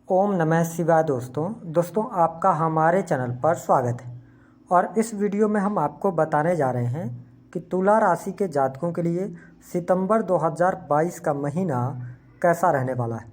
ओम नमः शिवाय। दोस्तों आपका हमारे चैनल पर स्वागत है। और इस वीडियो में हम आपको बताने जा रहे हैं कि तुला राशि के जातकों के लिए सितंबर 2022 का महीना कैसा रहने वाला है।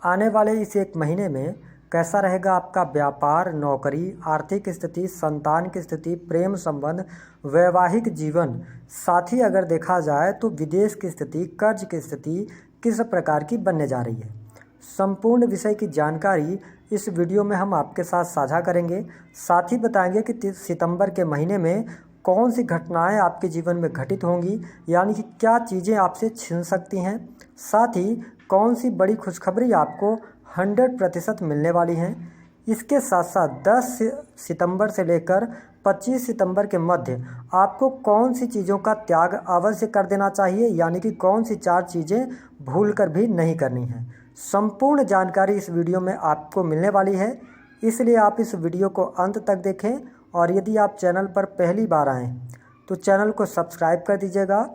आने वाले इस एक महीने में कैसा रहेगा आपका व्यापार, नौकरी, आर्थिक स्थिति, संतान की स्थिति, प्रेम संबंध, वैवाहिक जीवन, साथ ही अगर देखा जाए तो विदेश की स्थिति, कर्ज की स्थिति किस प्रकार की बनने जा रही है। संपूर्ण विषय की जानकारी इस वीडियो में हम आपके साथ साझा करेंगे। साथ ही बताएंगे कि सितंबर के महीने में कौन सी घटनाएं आपके जीवन में घटित होंगी, यानी कि क्या चीज़ें आपसे छिन सकती हैं। साथ ही कौन सी बड़ी खुशखबरी आपको 100% मिलने वाली हैं। इसके साथ साथ 10 सितंबर से लेकर 25 सितंबर के मध्य आपको कौन सी चीज़ों का त्याग अवश्य कर देना चाहिए, यानी कि कौन सी 4 चीज़ें भूल कर भी नहीं करनी हैं। संपूर्ण जानकारी इस वीडियो में आपको मिलने वाली है, इसलिए आप इस वीडियो को अंत तक देखें। और यदि आप चैनल पर पहली बार आएँ तो चैनल को सब्सक्राइब कर दीजिएगा,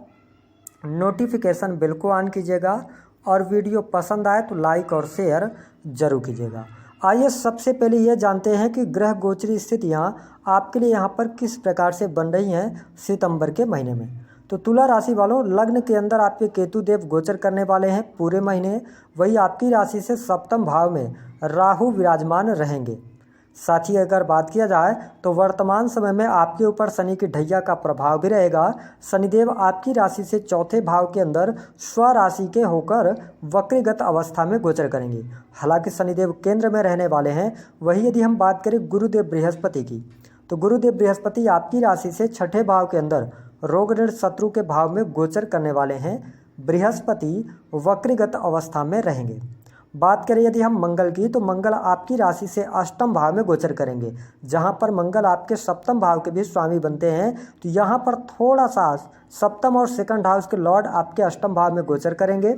नोटिफिकेशन बेल को ऑन कीजिएगा और वीडियो पसंद आए तो लाइक और शेयर जरूर कीजिएगा। आइए सबसे पहले यह जानते हैं कि ग्रह गोचरी स्थितियाँ आपके लिए यहाँ पर किस प्रकार से बन रही हैं सितंबर के महीने में। तो तुला राशि वालों, लग्न के अंदर आपके केतु देव गोचर करने वाले हैं पूरे महीने। वही आपकी राशि से सप्तम भाव में राहु विराजमान रहेंगे। साथ ही अगर बात किया जाए तो वर्तमान समय में आपके ऊपर शनि की ढैया का प्रभाव भी रहेगा। शनिदेव आपकी राशि से चौथे भाव के अंदर स्वराशि के होकर वक्रीगत अवस्था में गोचर करेंगे। हालांकि शनिदेव केंद्र में रहने वाले हैं। वही यदि हम बात करें गुरुदेव बृहस्पति की, तो गुरुदेव बृहस्पति आपकी राशि से छठे भाव के अंदर रोग ऋण शत्रु के भाव में गोचर करने वाले हैं। बृहस्पति वक्रीगत अवस्था में रहेंगे। बात करें यदि हम मंगल की, तो मंगल आपकी राशि से अष्टम भाव में गोचर करेंगे। जहां पर मंगल आपके सप्तम भाव के भी स्वामी बनते हैं, तो यहां पर थोड़ा सा सप्तम और सेकंड हाउस के लॉर्ड आपके अष्टम भाव में गोचर करेंगे।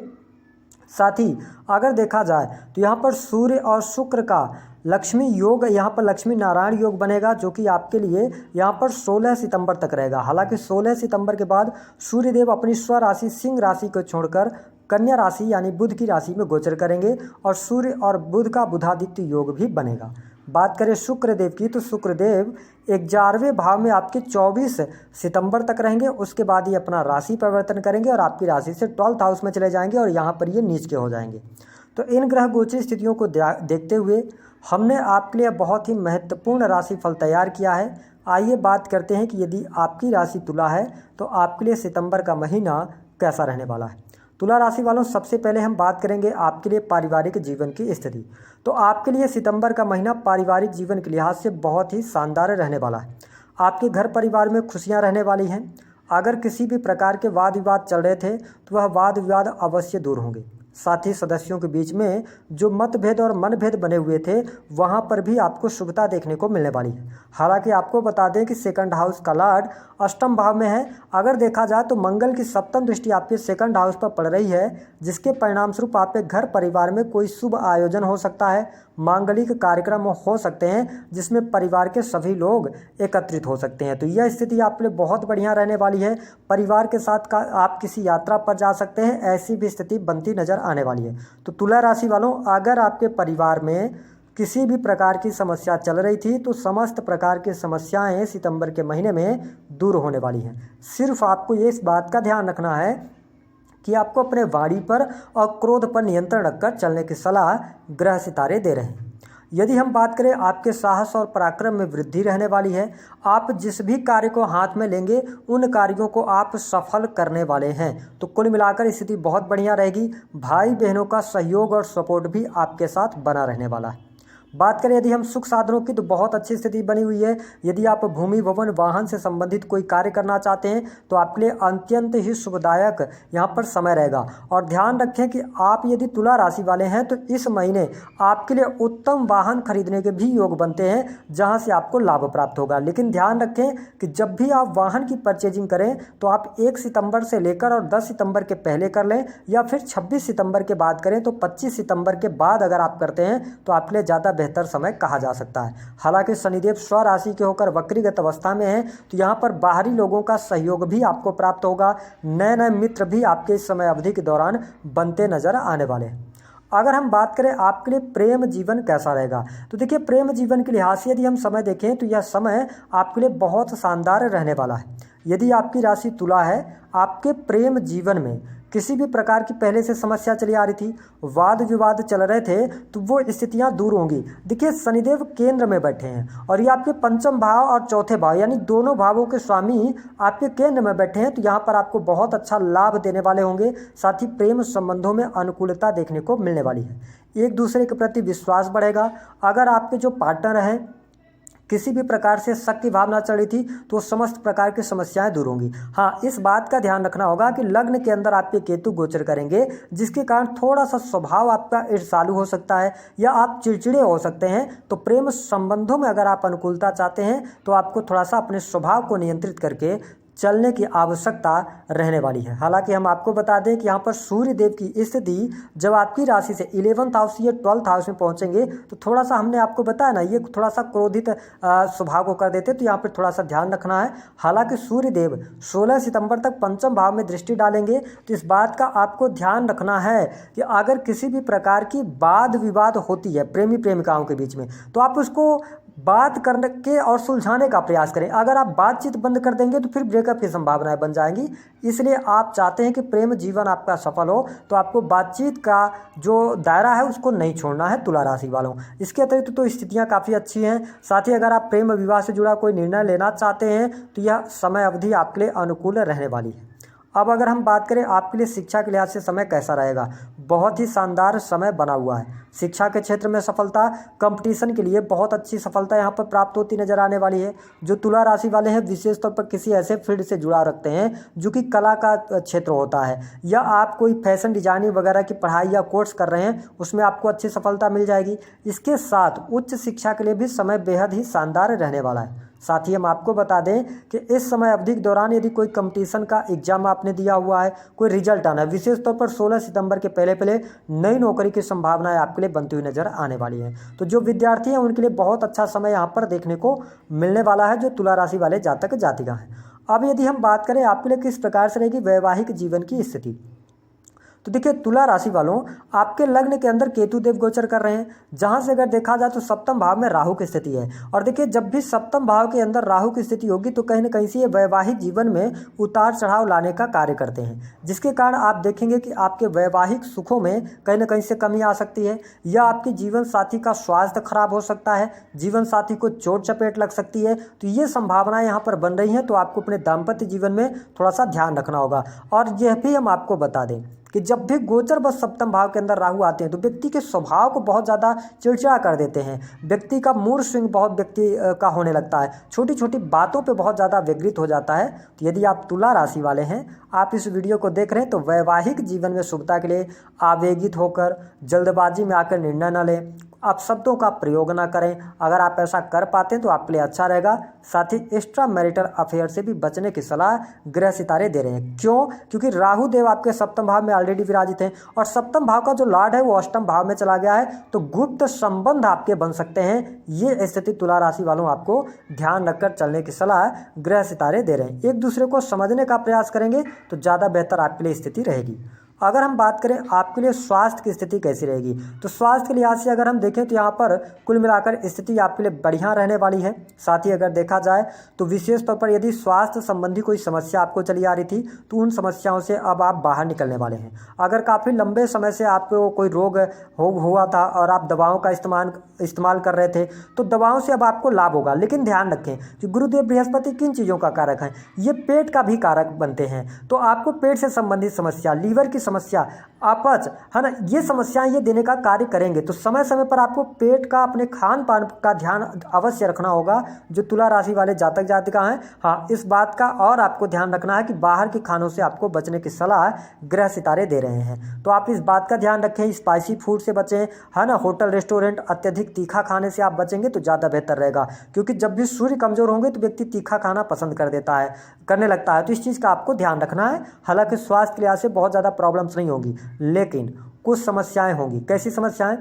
साथ ही अगर देखा जाए तो यहाँ पर सूर्य और शुक्र का लक्ष्मी योग, यहाँ पर लक्ष्मी नारायण योग बनेगा, जो कि आपके लिए यहाँ पर 16 सितंबर तक रहेगा। हालांकि 16 सितंबर के बाद सूर्यदेव अपनी स्वराशि सिंह राशि को छोड़कर कन्या राशि यानी बुध की राशि में गोचर करेंगे और सूर्य और बुध का बुधादित्य योग भी बनेगा। बात करें शुक्रदेव की, तो शुक्रदेव 11वें भाव में आपके 24 सितंबर तक रहेंगे। उसके बाद ये अपना राशि परिवर्तन करेंगे और आपकी राशि से 12th हाउस में चले जाएंगे और यहाँ पर ये नीच के हो जाएंगे। तो इन ग्रह गोचरी स्थितियों को देखते हुए हमने आपके लिए बहुत ही महत्वपूर्ण राशिफल तैयार किया है। आइए बात करते हैं कि यदि आपकी राशि तुला है तो आपके लिए सितंबर का महीना कैसा रहने वाला है। तुला राशि वालों, सबसे पहले हम बात करेंगे आपके लिए पारिवारिक जीवन की स्थिति। तो आपके लिए सितंबर का महीना पारिवारिक जीवन के लिहाज से बहुत ही शानदार रहने वाला है। आपके घर परिवार में खुशियां रहने वाली हैं। अगर किसी भी प्रकार के वाद विवाद चल रहे थे तो वह वाद विवाद अवश्य दूर होंगे। साथ ही सदस्यों के बीच में जो मतभेद और मनभेद बने हुए थे, वहां पर भी आपको शुभता देखने को मिलने वाली है। हालांकि आपको बता दें कि सेकंड हाउस का लॉर्ड अष्टम भाव में है। अगर देखा जाए तो मंगल की सप्तम दृष्टि आपके सेकंड हाउस पर पड़ रही है, जिसके परिणाम स्वरूप आपके घर परिवार में कोई शुभ आयोजन हो सकता है, मांगलिक कार्यक्रम हो सकते हैं जिसमें परिवार के सभी लोग एकत्रित हो सकते हैं। तो यह स्थिति आपके लिए बहुत बढ़िया रहने वाली है। परिवार के साथ आप किसी यात्रा पर जा सकते हैं, ऐसी भी स्थिति बनती नजर आने वाली है। तो तुला राशि वालों, अगर आपके परिवार में किसी भी प्रकार की समस्या चल रही थी तो समस्त प्रकार की समस्याएं सितंबर के महीने में दूर होने वाली हैं। सिर्फ आपको ये इस बात का ध्यान रखना है कि आपको अपने वाणी पर और क्रोध पर नियंत्रण रखकर चलने की सलाह ग्रह सितारे दे रहे हैं। यदि हम बात करें, आपके साहस और पराक्रम में वृद्धि रहने वाली है। आप जिस भी कार्य को हाथ में लेंगे उन कार्यों को आप सफल करने वाले हैं। तो कुल मिलाकर स्थिति बहुत बढ़िया रहेगी। भाई बहनों का सहयोग और सपोर्ट भी आपके साथ बना रहने वाला है। बात करें यदि हम सुख साधनों की, तो बहुत अच्छी स्थिति बनी हुई है। यदि आप भूमि भवन वाहन से संबंधित कोई कार्य करना चाहते हैं तो आपके लिए अत्यंत ही शुभदायक यहाँ पर समय रहेगा। और ध्यान रखें कि आप यदि तुला राशि वाले हैं तो इस महीने आपके लिए उत्तम वाहन खरीदने के भी योग बनते हैं, जहाँ से आपको लाभ प्राप्त होगा। लेकिन ध्यान रखें कि जब भी आप वाहन की परचेजिंग करें तो आप 1 सितंबर से लेकर और 10 सितंबर के पहले कर लें, या फिर 26 सितंबर के बाद करें। तो 25 सितंबर के बाद अगर आप करते हैं तो आपके लिए ज़्यादा बेहतर समय कहा जा सकता है। हालांकि शनिदेव स्वराशि के होकर वक्रीगत अवस्था में है, तो यहाँ पर बाहरी लोगों का सहयोग भी आपको प्राप्त होगा। नए नए मित्र भी आपके इस समय अवधि के दौरान बनते नजर आने वाले हैं। अगर हम बात करें आपके लिए प्रेम जीवन कैसा रहेगा, तो देखिए प्रेम जीवन के लिहाज से यदि हम समय देखें तो यह समय आपके लिए बहुत शानदार रहने वाला है। यदि आपकी राशि तुला है, आपके प्रेम जीवन में किसी भी प्रकार की पहले से समस्या चली आ रही थी, वाद विवाद चल रहे थे, तो वो स्थितियां दूर होंगी। देखिए शनिदेव केंद्र में बैठे हैं और ये आपके पंचम भाव और चौथे भाव यानी दोनों भावों के स्वामी आपके केंद्र में बैठे हैं, तो यहाँ पर आपको बहुत अच्छा लाभ देने वाले होंगे। साथ ही प्रेम संबंधों में अनुकूलता देखने को मिलने वाली है। एक दूसरे के प्रति विश्वास बढ़ेगा। अगर आपके जो पार्टनर हैं किसी भी प्रकार से शक की भावना चल रही थी, तो समस्त प्रकार की समस्याएं दूर होंगी। हाँ, इस बात का ध्यान रखना होगा कि लग्न के अंदर आपके केतु गोचर करेंगे, जिसके कारण थोड़ा सा स्वभाव आपका ईर्ष्यालु हो सकता है या आप चिड़चिड़े हो सकते हैं। तो प्रेम संबंधों में अगर आप अनुकूलता चाहते हैं तो आपको थोड़ा सा अपने स्वभाव को नियंत्रित करके चलने की आवश्यकता रहने वाली है। हालांकि हम आपको बता दें कि यहाँ पर सूर्य देव की स्थिति जब आपकी राशि से 11th हाउस या 12th हाउस में पहुंचेंगे तो थोड़ा सा हमने आपको बताया ना, ये थोड़ा सा क्रोधित स्वभाव को कर देते, तो यहाँ पर थोड़ा सा ध्यान रखना है। हालांकि सूर्य देव 16 सितंबर तक पंचम भाव में दृष्टि डालेंगे, तो इस बात का आपको ध्यान रखना है कि अगर किसी भी प्रकार की वाद विवाद होती है प्रेमी प्रेमिकाओं के बीच में, तो आप उसको बात करके और सुलझाने का प्रयास करें। अगर आप बातचीत बंद कर देंगे तो फिर ब्रेकअप की संभावनाएं बन जाएंगी। इसलिए आप चाहते हैं कि प्रेम जीवन आपका सफल हो, तो आपको बातचीत का जो दायरा है उसको नहीं छोड़ना है तुला राशि वालों। इसके अतिरिक्त तो स्थितियां काफ़ी अच्छी हैं। साथ ही अगर आप प्रेम विवाह से जुड़ा कोई निर्णय लेना चाहते हैं तो यह समय अवधि आपके लिए अनुकूल रहने वाली है। अब अगर हम बात करें आपके लिए शिक्षा के लिहाज से समय कैसा रहेगा, बहुत ही शानदार समय बना हुआ है। शिक्षा के क्षेत्र में सफलता, कंपटीशन के लिए बहुत अच्छी सफलता यहाँ पर प्राप्त होती नजर आने वाली है। जो तुला राशि वाले हैं विशेष तौर पर किसी ऐसे फील्ड से जुड़ा रखते हैं जो कि कला का क्षेत्र होता है, या आप कोई फैशन डिजाइनिंग वगैरह की पढ़ाई या कोर्स कर रहे हैं, उसमें आपको अच्छी सफलता मिल जाएगी। इसके साथ उच्च शिक्षा के लिए भी समय बेहद ही शानदार रहने वाला है। साथ ही हम आपको बता दें कि इस समय अवधि के दौरान यदि कोई कंपटीशन का एग्जाम आपने दिया हुआ है, कोई रिजल्ट आना है, विशेष तौर पर 16 सितंबर के पहले पहले नई नौकरी की संभावनाएं आपके लिए बनती हुई नजर आने वाली है। तो जो विद्यार्थी हैं उनके लिए बहुत अच्छा समय यहाँ पर देखने को मिलने वाला है, जो तुला राशि वाले जातक जातिका हैं। अब यदि हम बात करें आपके लिए किस प्रकार से रहेगी वैवाहिक जीवन की स्थिति, तो देखिए तुला राशि वालों आपके लग्न के अंदर केतु देव गोचर कर रहे हैं, जहां से अगर देखा जाए तो सप्तम भाव में राहु की स्थिति है। और देखिए जब भी सप्तम भाव के अंदर राहु की स्थिति होगी तो कहीं ना कहीं से ये वैवाहिक जीवन में उतार चढ़ाव लाने का कार्य करते हैं, जिसके कारण आप देखेंगे कि आपके वैवाहिक सुखों में कहीं ना कहीं से कमी आ सकती है, या आपके जीवन साथी का स्वास्थ्य खराब हो सकता है, जीवन साथी को चोट चपेट लग सकती है। तो ये संभावनाएं यहाँ पर बन रही हैं, तो आपको अपने दाम्पत्य जीवन में थोड़ा सा ध्यान रखना होगा। और यह भी हम आपको बता दें कि जब भी गोचर बस सप्तम भाव के अंदर राहु आते हैं तो व्यक्ति के स्वभाव को बहुत ज़्यादा चिड़चिड़ा कर देते हैं। व्यक्ति का मूड स्विंग बहुत व्यक्ति का होने लगता है, छोटी छोटी बातों पे बहुत ज़्यादा व्यग्रित हो जाता है। तो यदि आप तुला राशि वाले हैं, आप इस वीडियो को देख रहे हैं, तो वैवाहिक जीवन में शुभता के लिए आवेगित होकर जल्दबाजी में आकर निर्णय न लें, आप शब्दों का प्रयोग ना करें। अगर आप ऐसा कर पाते हैं तो आपके लिए अच्छा रहेगा। साथ ही एक्स्ट्रा मैरिटल अफेयर से भी बचने की सलाह ग्रह सितारे दे रहे हैं। क्यों? क्योंकि राहु देव आपके सप्तम भाव में ऑलरेडी विराजित हैं और सप्तम भाव का जो लॉर्ड है वो अष्टम भाव में चला गया है, तो गुप्त संबंध आपके बन सकते हैं। ये स्थिति तुला राशि वालों आपको ध्यान रखकर चलने की सलाह ग्रह सितारे दे रहे हैं। एक दूसरे को समझने का प्रयास करेंगे तो ज़्यादा बेहतर आपके लिए स्थिति रहेगी। अगर हम बात करें आपके लिए स्वास्थ्य की स्थिति कैसी रहेगी, तो स्वास्थ्य के लिहाज से अगर हम देखें तो यहाँ पर कुल मिलाकर स्थिति आपके लिए बढ़िया रहने वाली है। साथ ही अगर देखा जाए तो विशेष तौर पर यदि स्वास्थ्य संबंधी कोई समस्या आपको चली आ रही थी तो उन समस्याओं से अब आप बाहर निकलने वाले हैं। अगर काफ़ी लंबे समय से आपको कोई रोग हुआ था और आप दवाओं का इस्तेमाल कर रहे थे तो दवाओं से अब आपको लाभ होगा। लेकिन ध्यान रखें कि गुरुदेव बृहस्पति किन चीज़ों का कारक है, ये पेट का भी कारक बनते हैं। तो आपको पेट से संबंधित समस्या, लीवर की समस्या, अपच है ना, ये समस्याएं ये देने का कार्य करेंगे। तो समय समय पर आपको पेट का, अपने खान पान का ध्यान अवश्य रखना होगा जो तुला राशि वाले जातक जातिका हैं। हाँ, इस बात का और आपको ध्यान रखना है कि बाहर के खानों से आपको बचने की सलाह ग्रह सितारे दे रहे हैं। तो आप इस बात का ध्यान रखें, स्पाइसी फूड से बचें, है ना, होटल रेस्टोरेंट अत्यधिक तीखा खाने से आप बचेंगे तो ज़्यादा बेहतर रहेगा। क्योंकि जब भी सूर्य कमजोर होंगे तो व्यक्ति तीखा खाना पसंद करने लगता है। तो इस चीज़ का आपको ध्यान रखना है। हालांकि स्वास्थ्य के लिहाज से बहुत ज़्यादा प्रॉब्लम्स नहीं होगी, लेकिन कुछ समस्याएं होंगी। कैसी समस्याएं?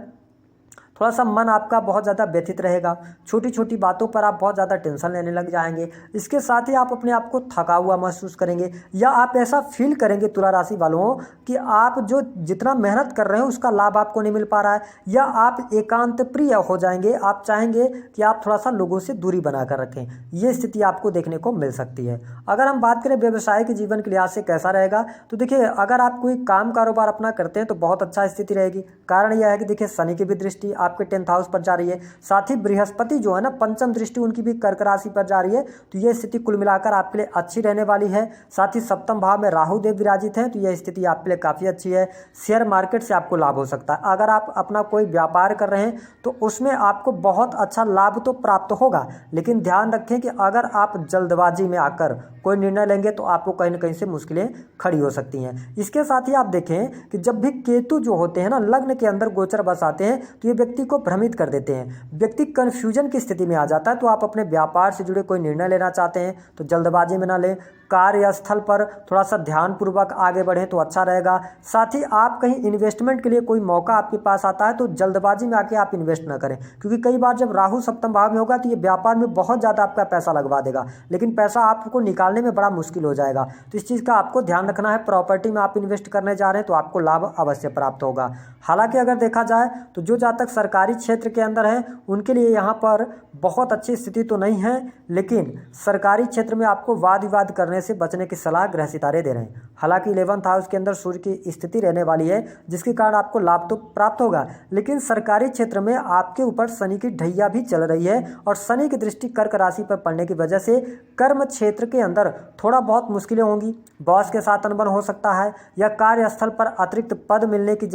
थोड़ा सा मन आपका बहुत ज़्यादा व्यथित रहेगा, छोटी छोटी बातों पर आप बहुत ज़्यादा टेंशन लेने लग जाएंगे। इसके साथ ही आप अपने आप को थका हुआ महसूस करेंगे, या आप ऐसा फील करेंगे तुला राशि वालों कि आप जो जितना मेहनत कर रहे हैं उसका लाभ आपको नहीं मिल पा रहा है, या आप एकांत प्रिय हो जाएंगे। आप चाहेंगे कि आप थोड़ा सा लोगों से दूरी बनाकर रखें। ये स्थिति आपको देखने को मिल सकती है। अगर हम बात करें व्यवसाय के जीवन के लिहाज से कैसा रहेगा, तो देखिए अगर आप कोई काम कारोबार अपना करते हैं तो बहुत अच्छा स्थिति रहेगी। कारण यह है कि देखिए शनि की भी दृष्टि आपके 10th हाउस पर जा रही है, साथ ही बृहस्पति जो है ना पंचम दृष्टि उनकी भी कर्क राशि पर जा रही है। तो ये स्थिति कुल मिलाकर आपके लिए अच्छी रहने वाली है। साथ ही सप्तम भाव में राहु देव विराजित हैं, तो यह स्थिति आपके लिए काफ़ी अच्छी है। शेयर मार्केट से आपको लाभ हो सकता है। अगर आप अपना कोई व्यापार कर रहे हैं तो उसमें आपको बहुत अच्छा लाभ तो प्राप्त होगा, लेकिन ध्यान रखें कि अगर आप जल्दबाजी में आकर कोई निर्णय लेंगे तो आपको कहीं ना कहीं से मुश्किलें खड़ी हो सकती हैं। इसके साथ ही आप देखें कि जब भी केतु जो होते हैं ना लग्न के अंदर गोचर बस आते हैं तो ये व्यक्ति को भ्रमित कर देते हैं। व्यक्ति कन्फ्यूजन की स्थिति में आ जाता है। तो आप अपने व्यापार से जुड़े कोई निर्णय लेना चाहते हैं तो जल्दबाजी में ना लें। कार्यस्थल पर थोड़ा सा ध्यानपूर्वक आगे बढ़ें तो अच्छा रहेगा। साथ ही आप कहीं इन्वेस्टमेंट के लिए कोई मौका आपके पास आता है तो जल्दबाजी में आके आप इन्वेस्ट ना करें, क्योंकि कई बार जब राहु सप्तम भाव में होगा तो ये व्यापार में बहुत ज़्यादा आपका पैसा लगवा देगा, लेकिन पैसा आपको निकालने में बड़ा मुश्किल हो जाएगा। तो इस चीज़ का आपको ध्यान रखना है। प्रॉपर्टी में आप इन्वेस्ट करने जा रहे हैं तो आपको लाभ अवश्य प्राप्त होगा। हालांकि अगर देखा जाए तो जो जातक सरकारी क्षेत्र के अंदर है उनके लिए यहाँ पर बहुत अच्छी स्थिति तो नहीं है, लेकिन सरकारी क्षेत्र में आपको वाद विवाद करने से बचने की सलाह ग्रह सितारे दे रहे हैं। हालांकि 11th हाउस के अंदर सूर्य की स्थिति रहने वाली है, जिसके कारण आपको लाभ तो प्राप्त होगा, लेकिन सरकारी क्षेत्र में आपके ऊपर शनि की ढैया भी चल रही है और शनि की दृष्टि कर्क राशि पर पड़ने की वजह से कर्म क्षेत्र के अंदर थोड़ा बहुत मुश्किलें होंगी। बॉस के साथ अनबन हो सकता है, या कार्यस्थल पर अतिरिक्त पद मिलने की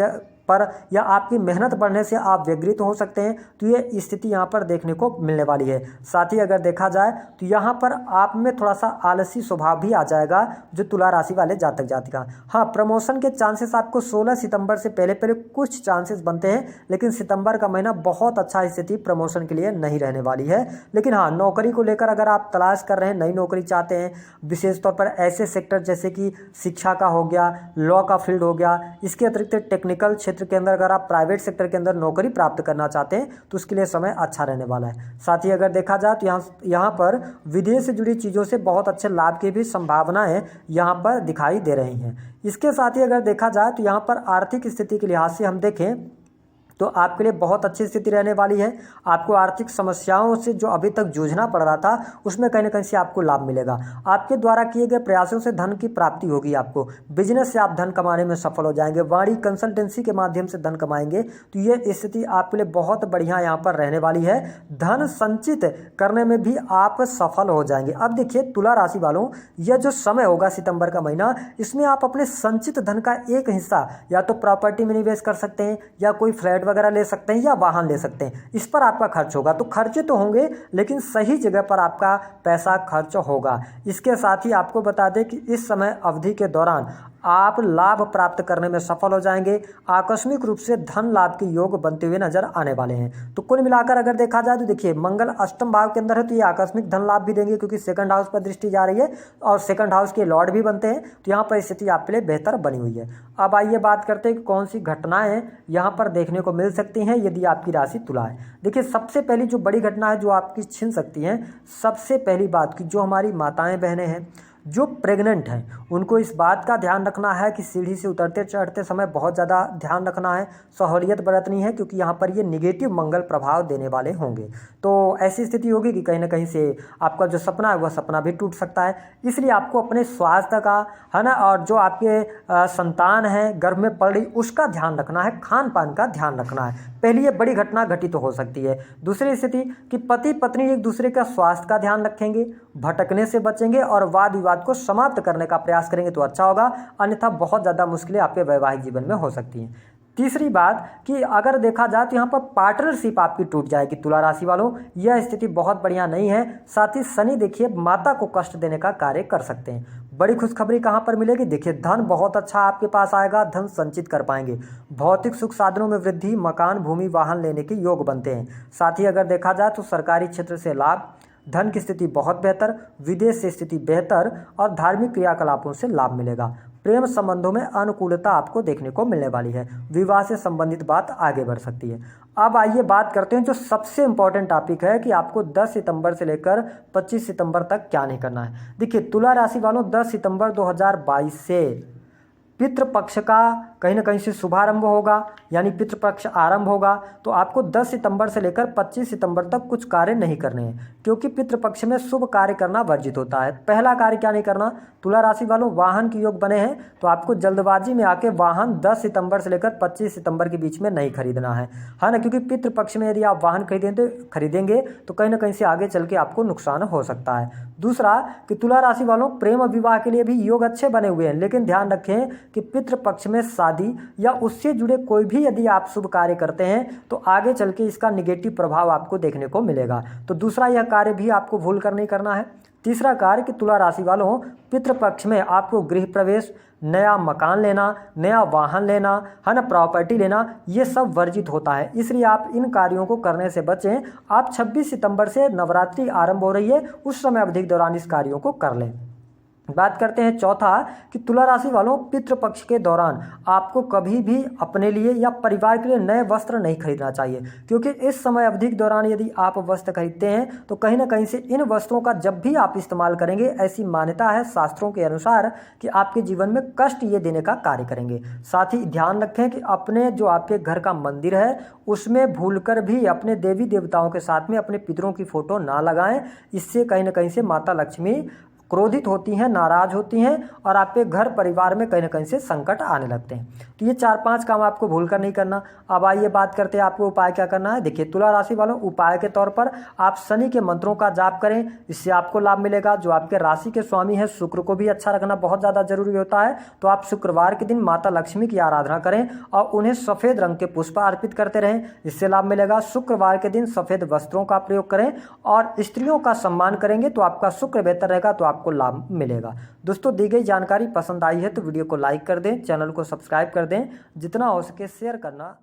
पर या आपकी मेहनत बढ़ने से आप व्यग्रित हो सकते हैं। तो ये स्थिति यहाँ पर देखने को मिलने वाली है। साथ ही अगर देखा जाए तो यहाँ पर आप में थोड़ा सा आलसी स्वभाव भी आ जाएगा जो तुला राशि वाले जातक जातिका। हाँ, प्रमोशन के चांसेस आपको 16 सितंबर से पहले पहले कुछ चांसेस बनते हैं, लेकिन सितंबर का महीना बहुत अच्छा स्थिति प्रमोशन के लिए नहीं रहने वाली है। लेकिन हाँ, नौकरी को लेकर अगर आप तलाश कर रहे हैं, नई नौकरी चाहते हैं, विशेष तौर पर ऐसे सेक्टर जैसे कि शिक्षा का हो गया, लॉ का फील्ड हो गया, इसके अतिरिक्त टेक्निकल क्षेत्र के अंदर अगर आप प्राइवेट सेक्टर के अंदर नौकरी प्राप्त करना चाहते हैं तो उसके लिए समय अच्छा रहने वाला है। साथ ही अगर देखा जाए तो यहाँ पर विदेश से जुड़ी चीज़ों से बहुत अच्छे लाभ की भी संभावनाएं यहाँ पर दिखाई दे रही हैं। इसके साथ ही अगर देखा जाए तो यहाँ पर आर्थिक स्थिति के लिहाज से हम देखें तो आपके लिए बहुत अच्छी स्थिति रहने वाली है। आपको आर्थिक समस्याओं से जो अभी तक जूझना पड़ रहा था उसमें कहीं ना कहीं से आपको लाभ मिलेगा। आपके द्वारा किए गए प्रयासों से धन की प्राप्ति होगी। आपको बिजनेस से आप धन कमाने में सफल हो जाएंगे, वाणी कंसल्टेंसी के माध्यम से धन कमाएंगे। तो ये स्थिति आपके लिए बहुत बढ़िया यहाँ पर रहने वाली है। धन संचित करने में भी आप सफल हो जाएंगे। अब देखिए तुला राशि वालों, यह जो समय होगा सितंबर का महीना, इसमें आप अपने संचित धन का एक हिस्सा या तो प्रॉपर्टी में निवेश कर सकते हैं, या कोई फ्लैट वगैरह ले सकते हैं, या वाहन ले सकते हैं। इस पर आपका खर्च होगा। तो खर्चे तो होंगे लेकिन सही जगह पर आपका पैसा खर्च होगा। इसके साथ ही आपको बता दें कि इस समय अवधि के दौरान आप लाभ प्राप्त करने में सफल हो जाएंगे। आकस्मिक रूप से धन लाभ के योग बनते हुए नजर आने वाले हैं। तो कुल मिलाकर अगर देखा जाए तो देखिए मंगल अष्टम भाव के अंदर है तो ये आकस्मिक धन लाभ भी देंगे, क्योंकि सेकंड हाउस पर दृष्टि जा रही है और सेकंड हाउस के लॉर्ड भी बनते हैं। तो यहाँ पर स्थिति आपके लिए बेहतर बनी हुई है। अब आइए बात करते हैं कि कौन सी घटनाएं यहाँ पर देखने को मिल सकती हैं यदि आपकी राशि तुला है। देखिए सबसे पहली जो बड़ी घटना है जो आपकी छिन सकती है, सबसे पहली बात की जो हमारी माताएं बहनें हैं जो प्रेग्नेंट हैं उनको इस बात का ध्यान रखना है कि सीढ़ी से उतरते चढ़ते समय बहुत ज़्यादा ध्यान रखना है, सहूलियत बरतनी है, क्योंकि यहाँ पर ये निगेटिव मंगल प्रभाव देने वाले होंगे। तो ऐसी स्थिति होगी कि कहीं ना कहीं से आपका जो सपना है वह सपना भी टूट सकता है। इसलिए आपको अपने स्वास्थ्य का है ना, और जो आपके संतान है गर्भ में पड़ रही उसका ध्यान रखना है, खान पान का ध्यान रखना है। पहली ये बड़ी घटना घटित तो हो सकती है। दूसरी स्थिति कि पति पत्नी एक दूसरे का स्वास्थ्य का ध्यान रखेंगे, भटकने से बचेंगे और वाद विवाद को समाप्त करने का प्रयास करेंगे तो अच्छा होगा, अन्यथा बहुत ज़्यादा मुश्किलें आपके वैवाहिक जीवन में हो सकती हैं। तीसरी बात कि अगर देखा जाए तो यहाँ पर पार्टनरशिप आपकी टूट जाएगी तुला राशि वालों, यह स्थिति बहुत बढ़िया नहीं है। साथ ही शनि देखिए माता को कष्ट देने का कार्य कर सकते हैं। बड़ी खुशखबरी कहाँ पर मिलेगी, देखिए धन बहुत अच्छा आपके पास आएगा, धन संचित कर पाएंगे, भौतिक सुख साधनों में वृद्धि, मकान भूमि वाहन लेने के योग बनते हैं। साथ ही अगर देखा जाए तो सरकारी क्षेत्र से लाभ, धन की स्थिति बहुत बेहतर, विदेश से स्थिति बेहतर और धार्मिक क्रियाकलापों से लाभ मिलेगा। प्रेम संबंधों में अनुकूलता आपको देखने को मिलने वाली है। विवाह से संबंधित बात आगे बढ़ सकती है। अब आइए बात करते हैं जो सबसे इंपॉर्टेंट टॉपिक है कि आपको 10 सितंबर से लेकर 25 सितंबर तक क्या नहीं करना है। देखिए तुला राशि वालों, 10 सितंबर 2022 से पितृपक्ष का कहीं ना कहीं से शुभारंभ होगा, यानी पितृपक्ष आरंभ होगा। तो आपको 10 सितंबर से लेकर 25 सितंबर तक कुछ कार्य नहीं करने हैं, क्योंकि पितृपक्ष में शुभ कार्य करना वर्जित होता है। पहला कार्य क्या नहीं करना, तुला राशि वालों वाहन के योग बने हैं तो आपको जल्दबाजी में आके वाहन 10 सितंबर से लेकर 25 सितंबर के बीच में नहीं खरीदना है ना, क्योंकि पितृपक्ष में यदि आप वाहन खरीदेंगे तो कहीं ना कहीं से आगे चल के आपको नुकसान हो सकता है। दूसरा कि तुला राशि वालों प्रेम विवाह के लिए भी योग अच्छे बने हुए हैं, लेकिन ध्यान रखें कि पितृपक्ष में शादी या उससे जुड़े कोई भी यदि आप शुभ कार्य करते हैं तो आगे चल के इसका निगेटिव प्रभाव आपको देखने को मिलेगा। तो दूसरा यह कार्य भी आपको भूल कर नहीं करना है। तीसरा कार्य कि तुला राशि वालों पितृपक्ष में आपको गृह प्रवेश, नया मकान लेना, नया वाहन लेना है ना, प्रॉपर्टी लेना, ये सब वर्जित होता है, इसलिए आप इन कार्यों को करने से बचें। आप 26 सितंबर से नवरात्रि आरंभ हो रही है, उस समय अवधि के दौरान इस कार्यों को कर लें। बात करते हैं चौथा कि तुला राशि वालों पितृपक्ष के दौरान आपको कभी भी अपने लिए या परिवार के लिए नए वस्त्र नहीं खरीदना चाहिए, क्योंकि इस समय अवधि के दौरान यदि आप वस्त्र खरीदते हैं तो कहीं ना कहीं से इन वस्त्रों का जब भी आप इस्तेमाल करेंगे, ऐसी मान्यता है शास्त्रों के अनुसार कि आपके जीवन में कष्ट ये देने का कार्य करेंगे। साथ ही ध्यान रखें कि अपने जो आपके घर का मंदिर है उसमें भूलकर भी अपने देवी देवताओं के साथ में अपने पितरों की फोटो ना लगाएं, इससे कहीं ना कहीं से माता लक्ष्मी क्रोधित होती हैं, नाराज होती हैं और आपके घर परिवार में कहीं ना कहीं से संकट आने लगते हैं। तो ये 4-5 काम आपको भूल कर नहीं करना। अब आइए बात करते हैं आपको उपाय क्या करना है। देखिए तुला राशि वालों उपाय के तौर पर आप शनि के मंत्रों का जाप करें, इससे आपको लाभ मिलेगा। जो आपके राशि के स्वामी है शुक्र को भी अच्छा रखना बहुत ज़्यादा जरूरी होता है, तो आप शुक्रवार के दिन माता लक्ष्मी की आराधना करें और उन्हें सफ़ेद रंग के पुष्प अर्पित करते रहें, इससे लाभ मिलेगा। शुक्रवार के दिन सफ़ेद वस्त्रों का प्रयोग करें और स्त्रियों का सम्मान करेंगे तो आपका शुक्र बेहतर रहेगा, तो आपको लाभ मिलेगा। दोस्तों दी गई जानकारी पसंद आई है तो वीडियो को लाइक कर दें, चैनल को सब्सक्राइब कर दें, जितना हो सके शेयर करना